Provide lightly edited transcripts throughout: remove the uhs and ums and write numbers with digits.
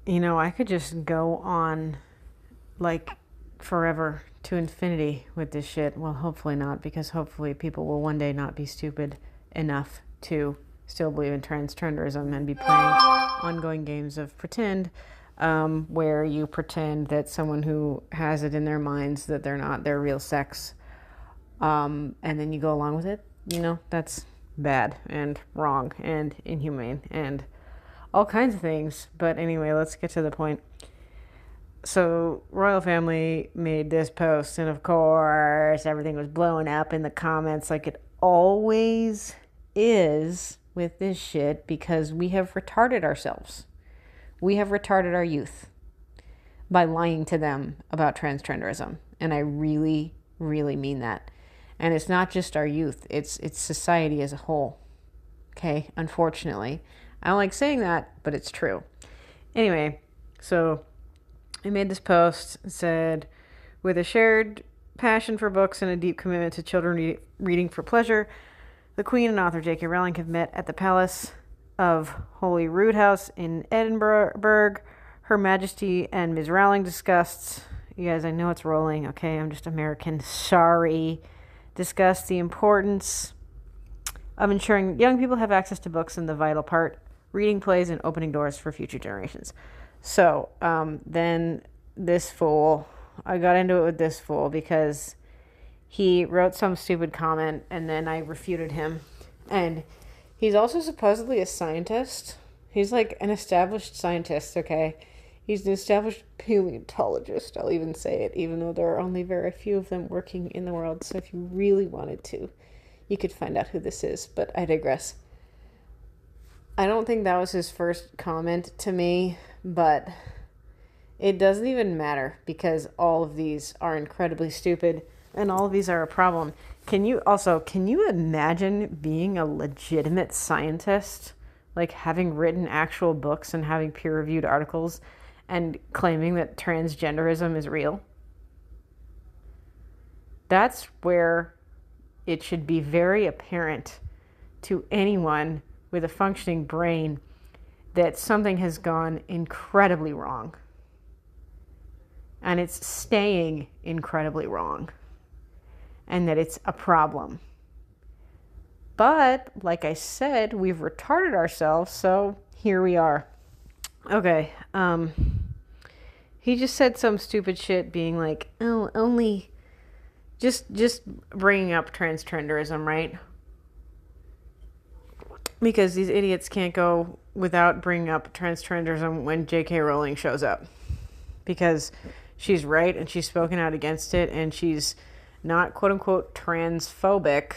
I could just go on like forever to infinity with this shit. Well, hopefully not, because hopefully people will one day not be stupid enough to still believe in transgenderism and be playing ongoing games of pretend, where you pretend that someone who has it in their minds that they're not their real sex, and then you go along with it. That's bad and wrong and inhumane and all kinds of things. But anyway, let's get to the point. So, Royal Family made this post, and of course, everything was blowing up in the comments like it always is with this shit, because we have retarded ourselves. We have retarded our youth by lying to them about transgenderism. And I really, really mean that. And it's not just our youth, it's society as a whole. Okay, unfortunately. I don't like saying that, but it's true. Anyway, so I made this post and said, with a shared passion for books and a deep commitment to children reading for pleasure, the Queen and author J.K. Rowling have met at the Palace of Holyrood House in Edinburgh. Her Majesty and Ms. Rowling discussed, you guys, I know it's rolling, okay, I'm just American, sorry, discussed the importance of ensuring young people have access to books and the vital part reading plays and opening doors for future generations. So then this fool, I got into it with this fool because he wrote some stupid comment and then I refuted him. And he's also supposedly a scientist. He's like an established scientist, okay? He's an established paleontologist, I'll even say it, even though there are only very few of them working in the world. So if you really wanted to, you could find out who this is, but I digress. I don't think that was his first comment to me, but it doesn't even matter because all of these are incredibly stupid and all of these are a problem. Can you imagine being a legitimate scientist, like having written actual books and having peer-reviewed articles and claiming that transgenderism is real? That's where it should be very apparent to anyone with a functioning brain that something has gone incredibly wrong. And it's staying incredibly wrong. And that it's a problem. But, like I said, we've retarded ourselves, so here we are. Okay, he just said some stupid shit being like, oh, only just bringing up transgenderism, right? Because these idiots can't go without bringing up transgenderism when J.K. Rowling shows up. Because she's right and she's spoken out against it and she's not quote-unquote transphobic,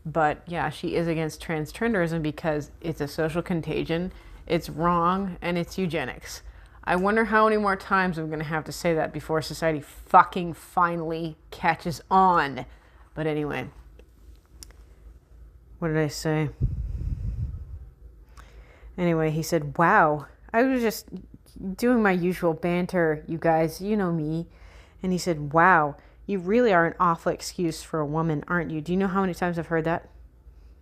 but yeah, she is against transgenderism because it's a social contagion, it's wrong, and it's eugenics. I wonder how many more times I'm going to have to say that before society fucking finally catches on. But anyway, what did I say? Anyway, he said, wow, I was just doing my usual banter, you guys, you know me. And he said, wow, you really are an awful excuse for a woman, aren't you? Do you know how many times I've heard that?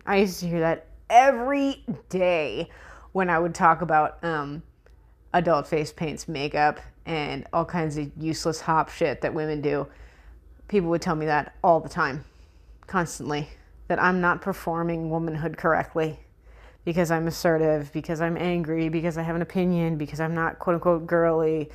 I used to hear that every day when I would talk about adult face paints, makeup, and all kinds of useless hop shit that women do. People would tell me that all the time, constantly, that I'm not performing womanhood correctly because I'm assertive, because I'm angry, because I have an opinion, because I'm not quote-unquote girly,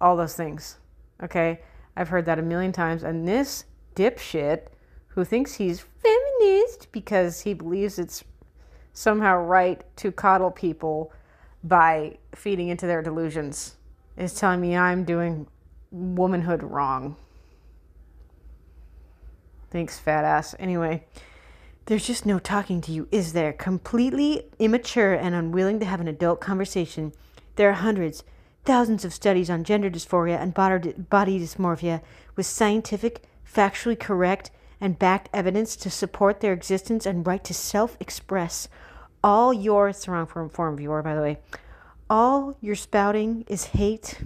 all those things, okay? I've heard that a million times, and this dipshit who thinks he's feminist because he believes it's somehow right to coddle people by feeding into their delusions is telling me I'm doing womanhood wrong. Thanks, fat ass. Anyway, there's just no talking to you, is there? Completely immature and unwilling to have an adult conversation. There are hundreds, thousands of studies on gender dysphoria and body dysmorphia with scientific, factually correct, and backed evidence to support their existence and right to self-express. It's the wrong form of your, by the way. All you're spouting is hate.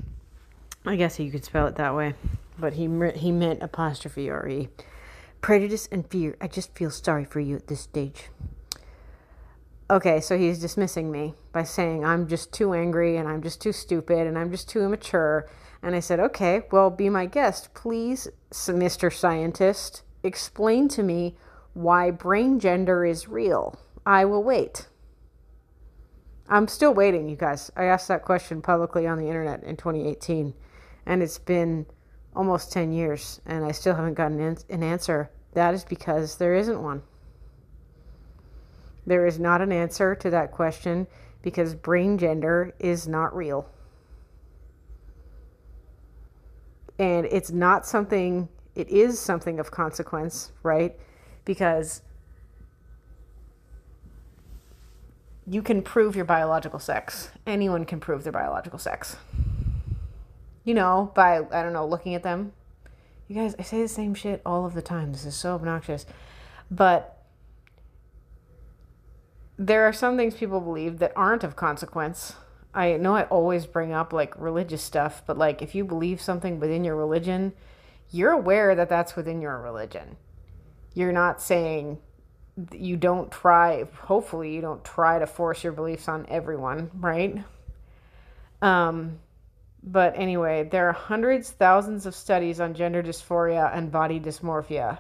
I guess you could spell it that way, but he meant apostrophe R-E. Prejudice and fear. I just feel sorry for you at this stage. Okay, so he's dismissing me, by saying, I'm just too angry and I'm just too stupid and I'm just too immature. And I said, okay, well, be my guest. Please, Mr. Scientist, explain to me why brain gender is real. I will wait. I'm still waiting, you guys. I asked that question publicly on the internet in 2018, and it's been almost 10 years, and I still haven't gotten an answer. That is because there isn't one. There is not an answer to that question because brain gender is not real. And it's not something, it is something of consequence, right? Because you can prove your biological sex. Anyone can prove their biological sex. You know, by, I don't know, looking at them. You guys, I say the same shit all of the time. This is so obnoxious. But there are some things people believe that aren't of consequence. I know I always bring up like religious stuff, but like if you believe something within your religion, you're aware that that's within your religion. You're not saying you don't try, hopefully you don't try to force your beliefs on everyone, right? But anyway, there are hundreds, thousands of studies on gender dysphoria and body dysmorphia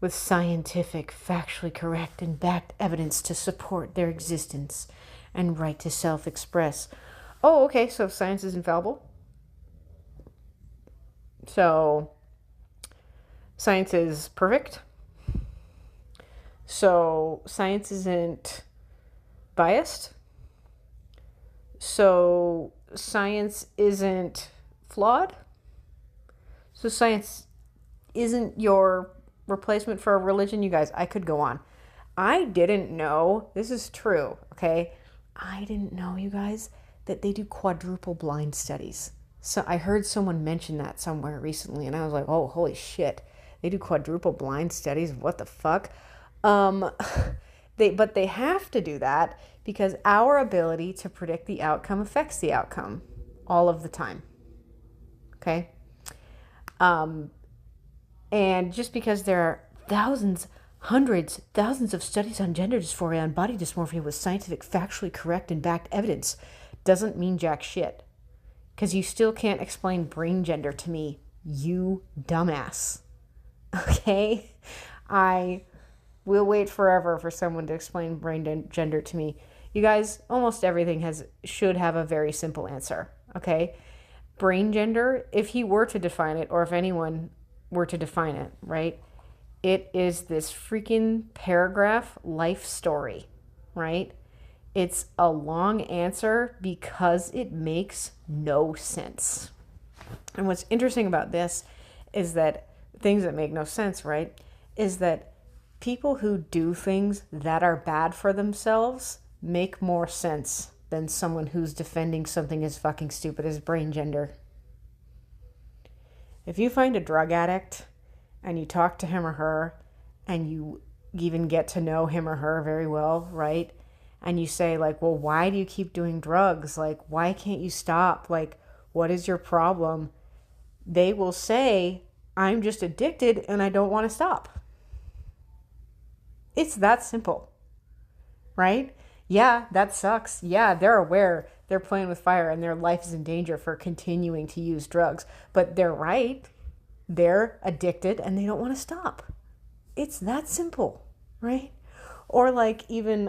with scientific, factually correct and backed evidence to support their existence and right to self-express. Oh, okay, so science is infallible? So science is perfect? So science isn't biased? So science isn't flawed? So science isn't your replacement for a religion? You guys, I could go on. I didn't know, this is true, okay? I didn't know, you guys, that they do quadruple blind studies. So I heard someone mention that somewhere recently, and I was like, oh, holy shit. They do quadruple blind studies? What the fuck? But they have to do that because our ability to predict the outcome affects the outcome all of the time. Okay? And just because there are thousands, hundreds, thousands of studies on gender dysphoria and body dysmorphia with scientific, factually correct and backed evidence doesn't mean jack shit. Because you still can't explain brain gender to me, you dumbass. Okay? I will wait forever for someone to explain brain gender to me. You guys, almost everything should have a very simple answer. Okay? Brain gender, if he were to define it, or if anyone were to define it, right? It is this freaking paragraph life story, right? It's a long answer because it makes no sense. And what's interesting about this is that things that make no sense, right? Is that people who do things that are bad for themselves make more sense than someone who's defending something as fucking stupid as brain gender. If you find a drug addict and you talk to him or her and you even get to know him or her very well, right? And you say like, well, why do you keep doing drugs? Like, why can't you stop? Like, what is your problem? They will say, I'm just addicted and I don't want to stop. It's that simple, right? Yeah, that sucks. Yeah, they're aware they're playing with fire and their life is in danger for continuing to use drugs. But they're right. They're addicted and they don't want to stop. It's that simple, right? Or like even,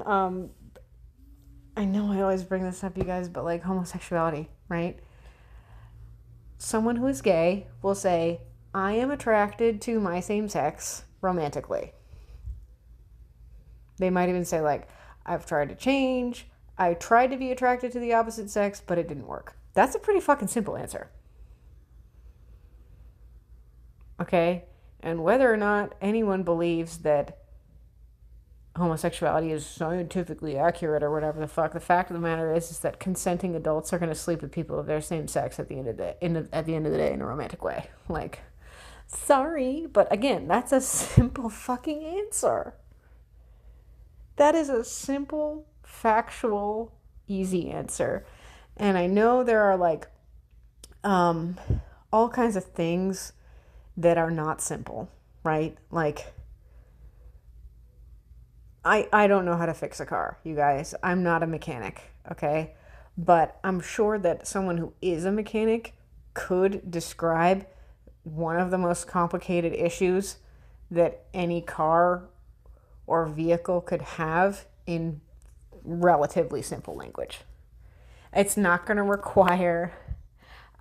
I know I always bring this up, you guys, but like homosexuality, right? Someone who is gay will say, I am attracted to my same sex romantically. They might even say like, I've tried to change. I tried to be attracted to the opposite sex, but it didn't work. That's a pretty fucking simple answer. Okay? And whether or not anyone believes that homosexuality is scientifically accurate or whatever the fuck, the fact of the matter is that consenting adults are going to sleep with people of their same sex at the end of the day, at the end of the day in a romantic way. Like, sorry, but again, that's a simple fucking answer. That is a simple, factual, easy answer. And I know there are like all kinds of things that are not simple, right? Like I don't know how to fix a car, you guys. I'm not a mechanic, okay? But I'm sure that someone who is a mechanic could describe one of the most complicated issues that any car or vehicle could have in relatively simple language. It's not going to require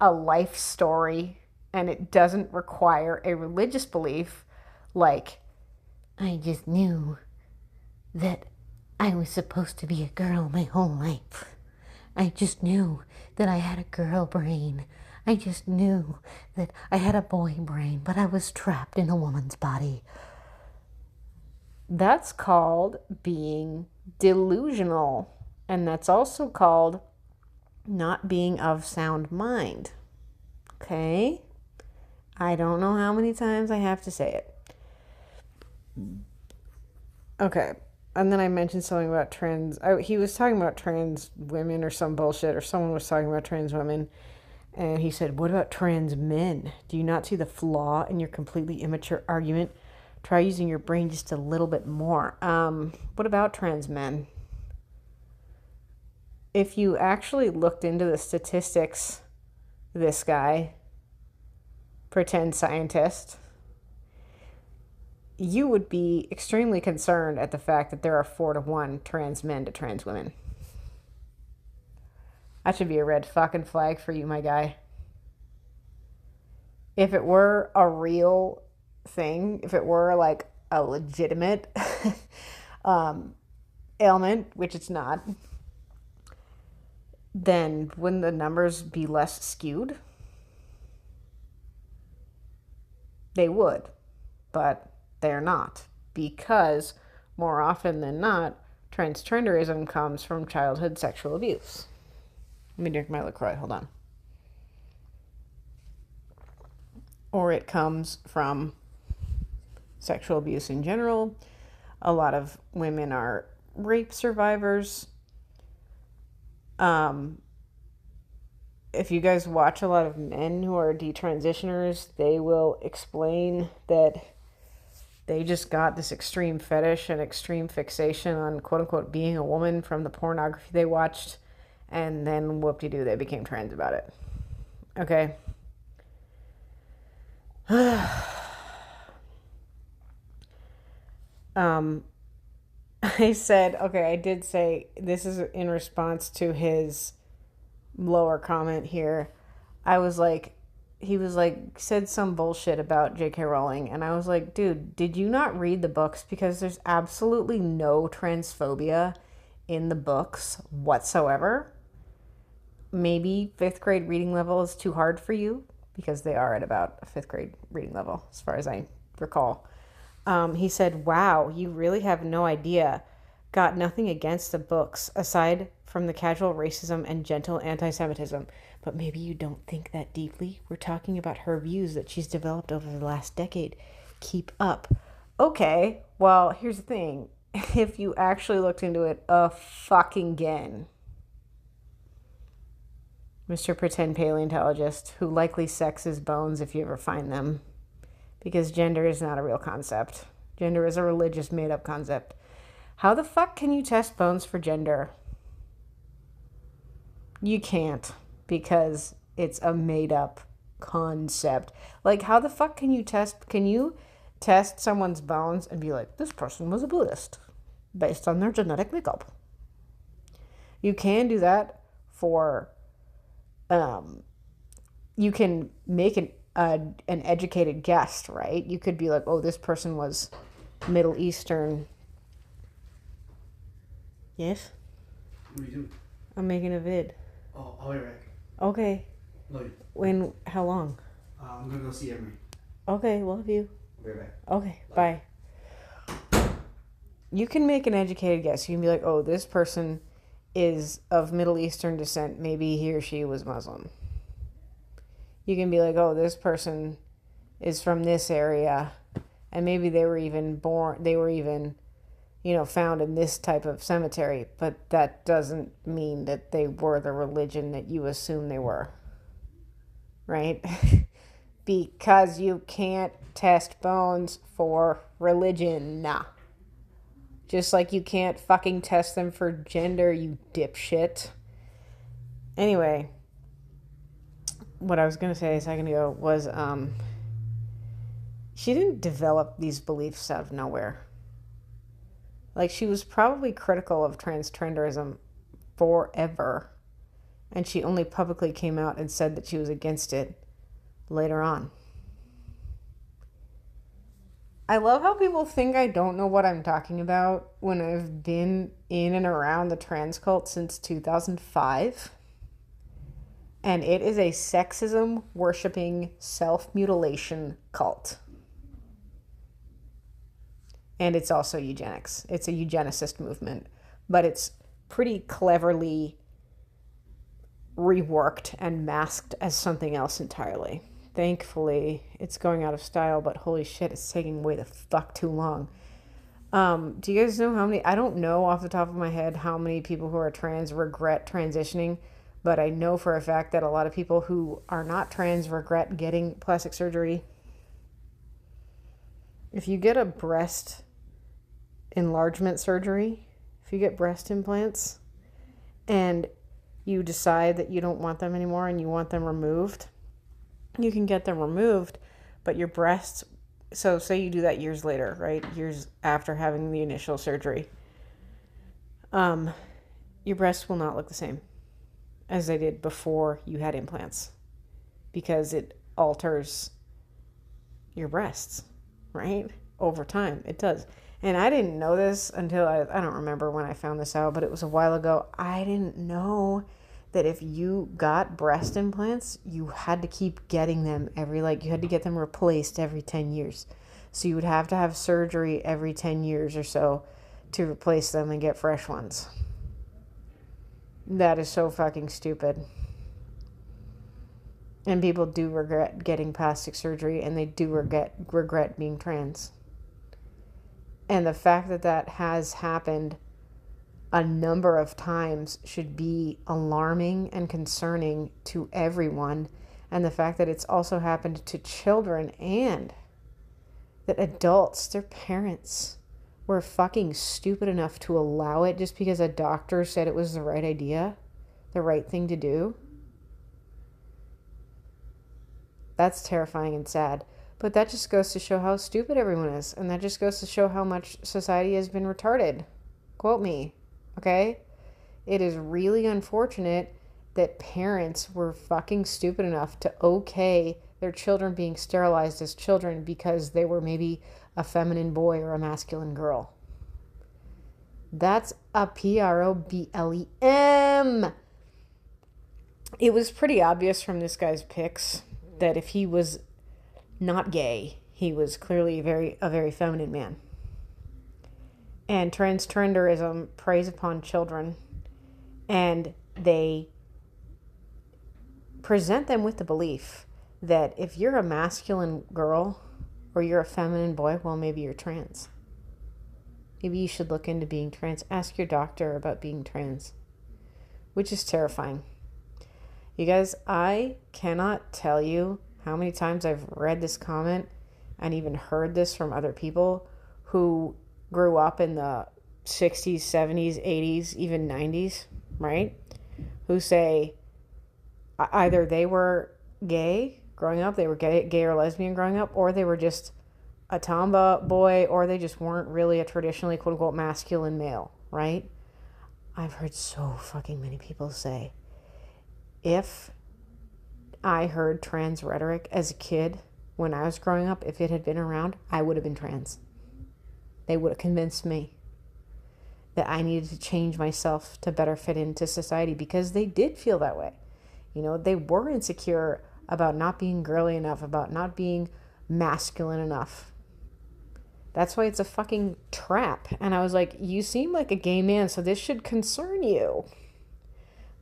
a life story, and it doesn't require a religious belief like, I just knew that I was supposed to be a girl my whole life. I just knew that I had a girl brain. I just knew that I had a boy brain, but I was trapped in a woman's body. That's called being delusional. And that's also called not being of sound mind. Okay? I don't know how many times I have to say it. Okay. And then I mentioned something about trans. He was talking about trans women or some bullshit, or someone was talking about trans women. And he said, what about trans men? Do you not see the flaw in your completely immature argument? Try using your brain just a little bit more. What about trans men? If you actually looked into the statistics, this guy, pretend scientist, you would be extremely concerned at the fact that there are 4-to-1 trans men to trans women. That should be a red fucking flag for you, my guy. If it were a real thing, if it were like a legitimate ailment, which it's not, then wouldn't the numbers be less skewed? They would, but they're not, because more often than not, transgenderism comes from childhood sexual abuse. Let me drink my LaCroix, hold on. Or it comes from sexual abuse in general. A lot of women are rape survivors. If you guys watch a lot of men who are detransitioners, they will explain that they just got this extreme fetish and extreme fixation on quote-unquote being a woman from the pornography they watched, and then whoop-de-doo, they became trans about it. Okay? I said, okay, I did say, this is in response to his lower comment here. I was like, he was like, said some bullshit about J.K. Rowling, and I was like, dude, did you not read the books? Because there's absolutely no transphobia in the books whatsoever. Maybe 5th grade reading level is too hard for you, because they are at about a 5th grade reading level, as far as I recall. He said, wow, you really have no idea. Got nothing against the books, aside from the casual racism and gentle anti-Semitism. But maybe you don't think that deeply. We're talking about her views that she's developed over the last decade. Keep up. Okay, well, here's the thing. If you actually looked into it a fucking again, Mr. Pretend Paleontologist, who likely sexes bones if you ever find them, because gender is not a real concept. Gender is a religious made-up concept. How the fuck can you test bones for gender? You can't, because it's a made-up concept. Like, how the fuck can you test someone's bones and be like, this person was a Buddhist based on their genetic makeup? You can do that for, you can make an educated guess, right? You could be like, oh, this person was Middle Eastern. Yes? What are you doing? I'm making a vid. Oh, I'll be right back. Okay. Love you. When? How long? I'm gonna go see Emery. Okay, love you. I'll be right back. Okay, bye. You can make an educated guess. You can be like, oh, this person is of Middle Eastern descent. Maybe he or she was Muslim. You can be like, oh, this person is from this area, and maybe they were even found in this type of cemetery, but that doesn't mean that they were the religion that you assume they were, right? Because you can't test bones for religion. Nah. Just like you can't fucking test them for gender, you dipshit. Anyway, what I was going to say a second ago was she didn't develop these beliefs out of nowhere. Like, she was probably critical of transgenderism forever, and she only publicly came out and said that she was against it later on. I love how people think I don't know what I'm talking about when I've been in and around the trans cult since 2005. And it is a sexism worshipping self-mutilation cult. And it's also eugenics. It's a eugenicist movement, but it's pretty cleverly reworked and masked as something else entirely. Thankfully, it's going out of style, but holy shit, it's taking way the fuck too long. Do you guys know how many, I don't know off the top of my head how many people who are trans regret transitioning, but I know for a fact that a lot of people who are not trans regret getting plastic surgery. If you get a breast enlargement surgery, if you get breast implants, and you decide that you don't want them anymore and you want them removed, you can get them removed, but your breasts, so say you do that years later, right? Years after having the initial surgery, your breasts will not look the same as they did before you had implants, because it alters your breasts, right? Over time, it does. And I didn't know this until I don't remember when I found this out, but it was a while ago. I didn't know that if you got breast implants, you had to keep getting them you had to get them replaced every 10 years. So you would have to have surgery every 10 years or so to replace them and get fresh ones. That is so fucking stupid. And people do regret getting plastic surgery, and they do regret being trans. And the fact that that has happened a number of times should be alarming and concerning to everyone. And the fact that it's also happened to children, and that adults, their parents, were fucking stupid enough to allow it just because a doctor said it was the right idea, the right thing to do. That's terrifying and sad. But that just goes to show how stupid everyone is. And that just goes to show how much society has been retarded. Quote me. Okay? It is really unfortunate that parents were fucking stupid enough to okay their children being sterilized as children because they were maybe a feminine boy or a masculine girl. That's a problem. It was pretty obvious from this guy's pics that if he was not gay, he was clearly a very feminine man. And transgenderism preys upon children, and they present them with the belief that if you're a masculine girl or you're a feminine boy, well, maybe you're trans. Maybe you should look into being trans. Ask your doctor about being trans, which is terrifying. You guys, I cannot tell you how many times I've read this comment and even heard this from other people who grew up in the 60s, 70s, 80s, even 90s, right? Who say either they were gay growing up, they were gay or lesbian growing up, or they were just a tomboy, or they just weren't really a traditionally quote-unquote masculine male, right? I've heard so fucking many people say, if I heard trans rhetoric as a kid when I was growing up, if it had been around, I would have been trans. They would have convinced me that I needed to change myself to better fit into society, because they did feel that way. You know, they were insecure about not being girly enough, about not being masculine enough. That's why it's a fucking trap. And I was like, you seem like a gay man, so this should concern you.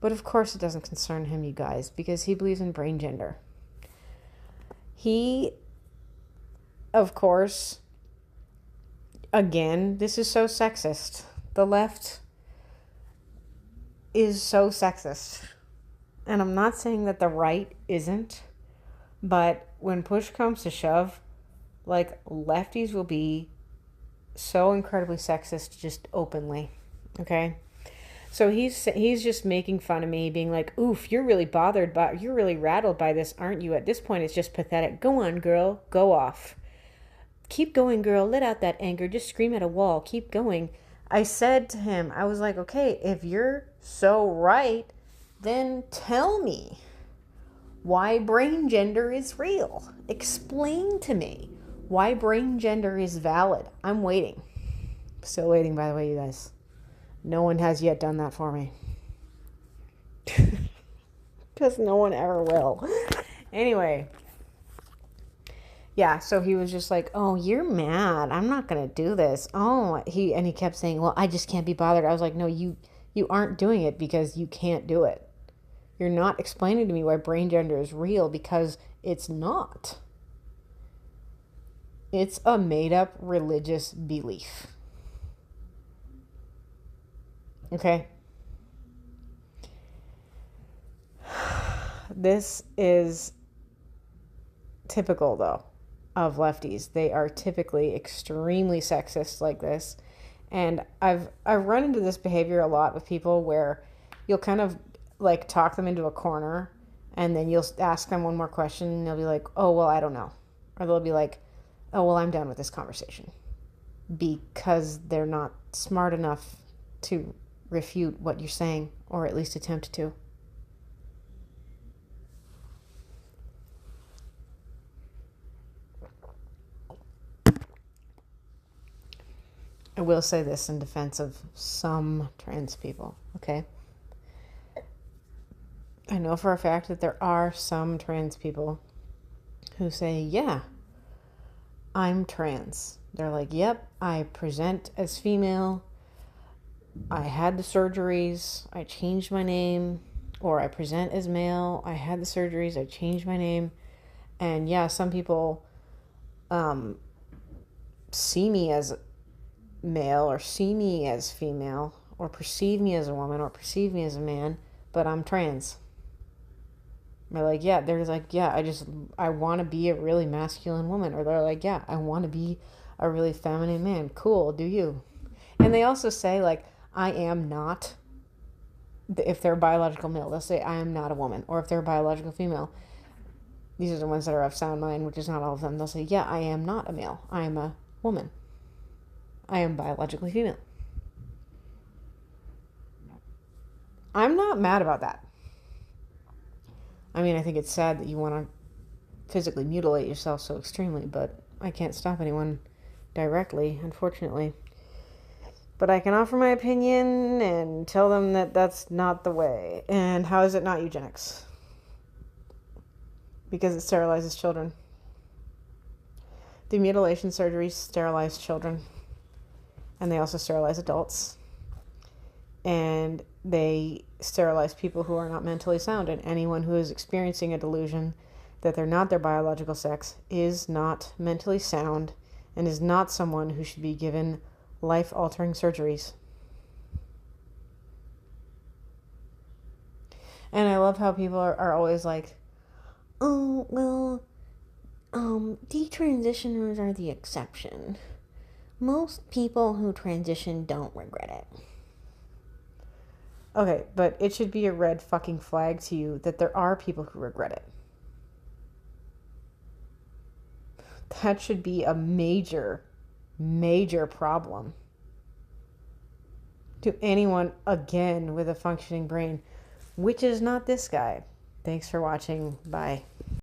But of course it doesn't concern him, you guys, because he believes in brain gender. He, of course, again, this is so sexist. The left is so sexist. And I'm not saying that the right isn't, but when push comes to shove, like, lefties will be so incredibly sexist just openly. Okay? So he's just making fun of me, being like, "Oof, you're really rattled by this, aren't you? At this point, it's just pathetic. Go on, girl, go off. Keep going, girl. Let out that anger. Just scream at a wall. Keep going." I said to him, I was like, "Okay, if you're so right, then tell me why brain gender is real. Explain to me why brain gender is valid. I'm waiting. Still waiting, by the way, you guys. No one has yet done that for me." Because no one ever will. Anyway. Yeah, so he was just like, "Oh, you're mad. I'm not going to do this." He kept saying, "Well, I just can't be bothered." I was like, "No, you aren't doing it because you can't do it. You're not explaining to me why brain gender is real because it's not. It's a made-up religious belief." Okay? This is typical, though, of lefties. They are typically extremely sexist like this. And I've run into this behavior a lot with people where you'll kind of like talk them into a corner and then you'll ask them one more question and they'll be like, "Oh, well, I don't know." Or they'll be like, "Oh, well, I'm done with this conversation." Because they're not smart enough to refute what you're saying, or at least attempt to. I will say this in defense of some trans people, okay? I know for a fact that there are some trans people who say, "Yeah, I'm trans." They're like, "Yep, I present as female. I had the surgeries. I changed my name." Or "I present as male. I had the surgeries. I changed my name." And yeah, some people see me as male or see me as female or perceive me as a woman or perceive me as a man, but I'm trans. They're like, "Yeah," they're like, "Yeah, I want to be a really masculine woman." Or they're like, "Yeah, I want to be a really feminine man." Cool, do you? And they also say, like, "I am not," if they're a biological male, they'll say, "I am not a woman." Or if they're a biological female, these are the ones that are of sound mind, which is not all of them, they'll say, "Yeah, I am not a male. I am a woman. I am biologically female." I'm not mad about that. I mean, I think it's sad that you want to physically mutilate yourself so extremely, but I can't stop anyone directly, unfortunately. But I can offer my opinion and tell them that that's not the way. And how is it not eugenics? Because it sterilizes children. The mutilation surgeries sterilize children. And they also sterilize adults. And they sterilize people who are not mentally sound. And anyone who is experiencing a delusion that they're not their biological sex is not mentally sound and is not someone who should be given life-altering surgeries. And I love how people are always like, "Oh, well, detransitioners are the exception. Most people who transition don't regret it." Okay, but it should be a red fucking flag to you that there are people who regret it. That should be a major, major problem to anyone, again, with a functioning brain, which is not this guy. Thanks for watching. Bye.